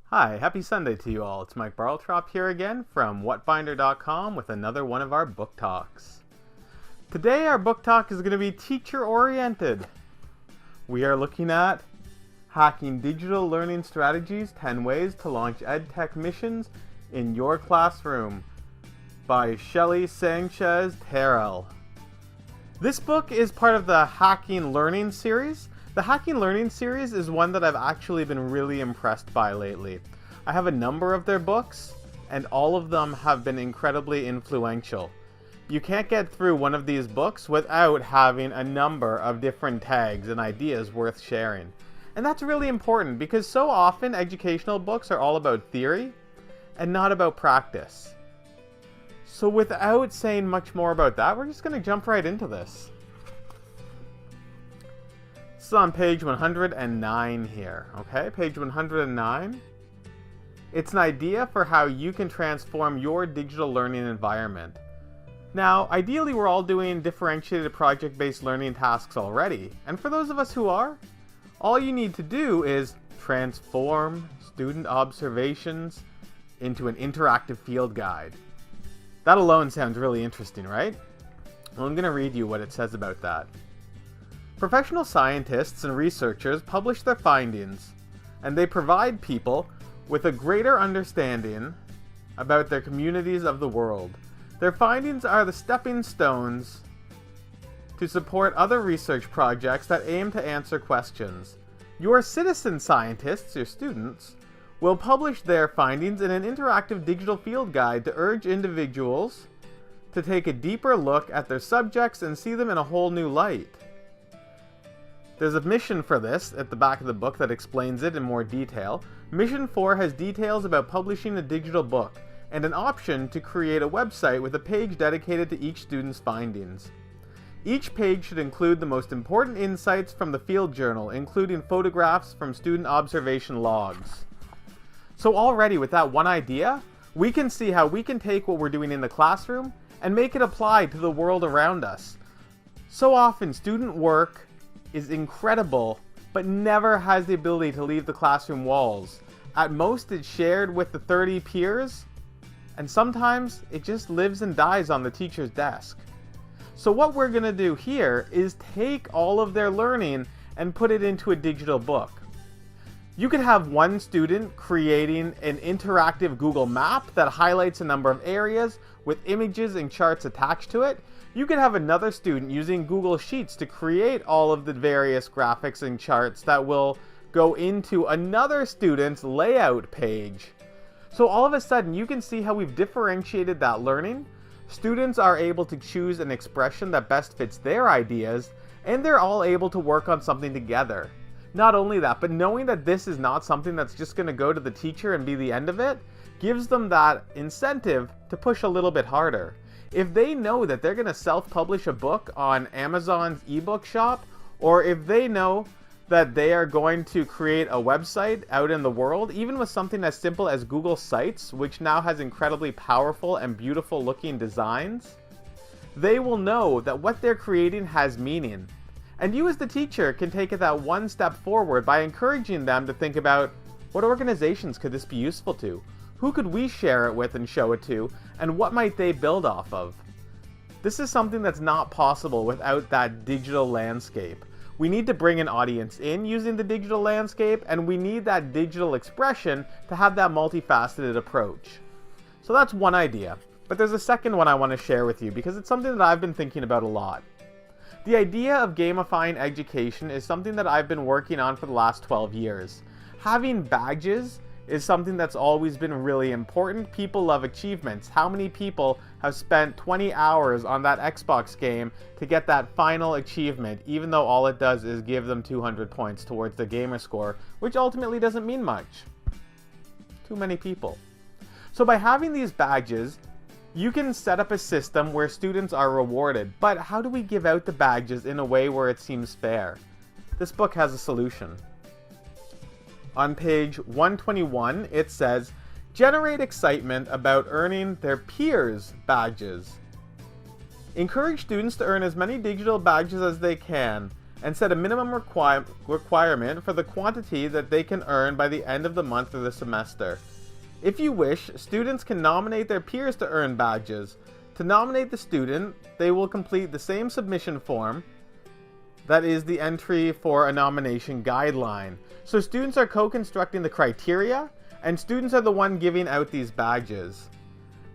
Hi, happy Sunday to you all. It's Mike Barltrop here again from WhatBinder.com with another one of our book talks. Today our book talk is going to be teacher-oriented. We are looking at Hacking Digital Learning Strategies, 10 Ways to Launch EdTech Missions in Your Classroom by Shelley Sanchez Terrell. This book is part of the Hacking Learning series. The Hacking Learning series is one that I've actually been really impressed by lately. I have a number of their books, and all of them have been incredibly influential. You can't get through one of these books without having a number of different tags and ideas worth sharing. And that's really important because so often educational books are all about theory and not about practice. So without saying much more about that, we're just going to jump right into this. This is on page 109 here, okay? Page 109. It's an idea for how you can transform your digital learning environment. Now, ideally, we're all doing differentiated project-based learning tasks already. And for those of us who are, all you need to do is transform student observations into an interactive field guide. That alone sounds really interesting, right? Well, I'm going to read you what it says about that. Professional scientists and researchers publish their findings, and they provide people with a greater understanding about their communities of the world. Their findings are the stepping stones to support other research projects that aim to answer questions. Your citizen scientists, your students, will publish their findings in an interactive digital field guide to urge individuals to take a deeper look at their subjects and see them in a whole new light. There's a mission for this at the back of the book that explains it in more detail. Mission 4 has details about publishing a digital book and an option to create a website with a page dedicated to each student's findings. Each page should include the most important insights from the field journal, including photographs from student observation logs. So already with that one idea, we can see how we can take what we're doing in the classroom and make it apply to the world around us. So often student work is incredible, but never has the ability to leave the classroom walls. At most, it's shared with the 30 peers, and sometimes it just lives and dies on the teacher's desk. So what we're going to do here is take all of their learning and put it into a digital book. You could have one student creating an interactive Google map that highlights a number of areas with images and charts attached to it. You could have another student using Google Sheets to create all of the various graphics and charts that will go into another student's layout page. So all of a sudden, you can see how we've differentiated that learning. Students are able to choose an expression that best fits their ideas, and they're all able to work on something together. Not only that, but knowing that this is not something that's just going to go to the teacher and be the end of it, gives them that incentive to push a little bit harder. If they know that they're going to self-publish a book on Amazon's ebook shop, or if they know that they are going to create a website out in the world, even with something as simple as Google Sites, which now has incredibly powerful and beautiful looking designs, they will know that what they're creating has meaning. And you as the teacher can take it that one step forward by encouraging them to think about, what organizations could this be useful to? Who could we share it with and show it to? And what might they build off of? This is something that's not possible without that digital landscape. We need to bring an audience in using the digital landscape, and we need that digital expression to have that multifaceted approach. So that's one idea. But there's a second one I want to share with you because it's something that I've been thinking about a lot. The idea of gamifying education is something that I've been working on for the last 12 years. Having badges is something that's always been really important. People love achievements. How many people have spent 20 hours on that Xbox game to get that final achievement, even though all it does is give them 200 points towards their gamer score, which ultimately doesn't mean much? Too many people. So by having these badges, you can set up a system where students are rewarded. But how do we give out the badges in a way where it seems fair? This book has a solution. On page 121, it says, generate excitement about earning their peers' badges. Encourage students to earn as many digital badges as they can, and set a minimum requirement for the quantity that they can earn by the end of the month or the semester. If you wish, students can nominate their peers to earn badges. To nominate the student, they will complete the same submission form that is the entry for a nomination guideline. So students are co-constructing the criteria, and students are the one giving out these badges.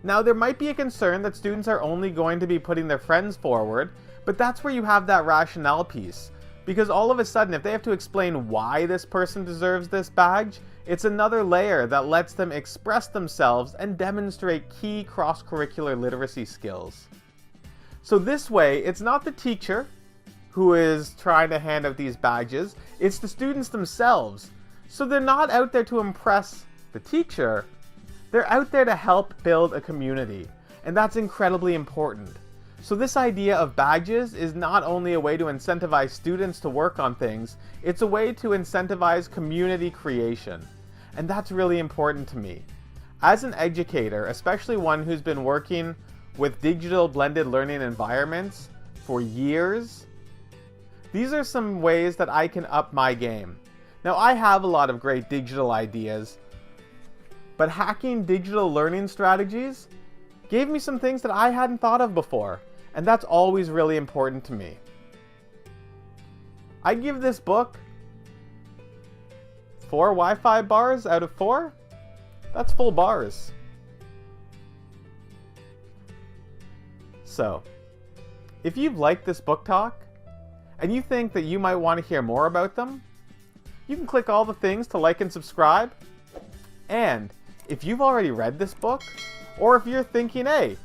Now, there might be a concern that students are only going to be putting their friends forward, but that's where you have that rationale piece. Because all of a sudden, if they have to explain why this person deserves this badge, it's another layer that lets them express themselves and demonstrate key cross-curricular literacy skills. So this way, it's not the teacher who is trying to hand out these badges, it's the students themselves. So they're not out there to impress the teacher, they're out there to help build a community. And that's incredibly important. So this idea of badges is not only a way to incentivize students to work on things, it's a way to incentivize community creation. And that's really important to me. As an educator, especially one who's been working with digital blended learning environments for years, these are some ways that I can up my game. Now, I have a lot of great digital ideas, but hacking digital learning strategies gave me some things that I hadn't thought of before, and that's always really important to me. I give this book 4 Wi-Fi bars out of 4. That's full bars. So, if you've liked this book talk, and you think that you might want to hear more about them, you can click all the things to like and subscribe. And if you've already read this book, or if you're thinking, hey,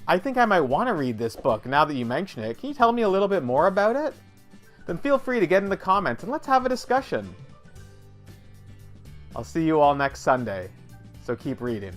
I think I might want to read this book now that you mention it, can you tell me a little bit more about it? Then feel free to get in the comments and let's have a discussion. I'll see you all next Sunday, so keep reading.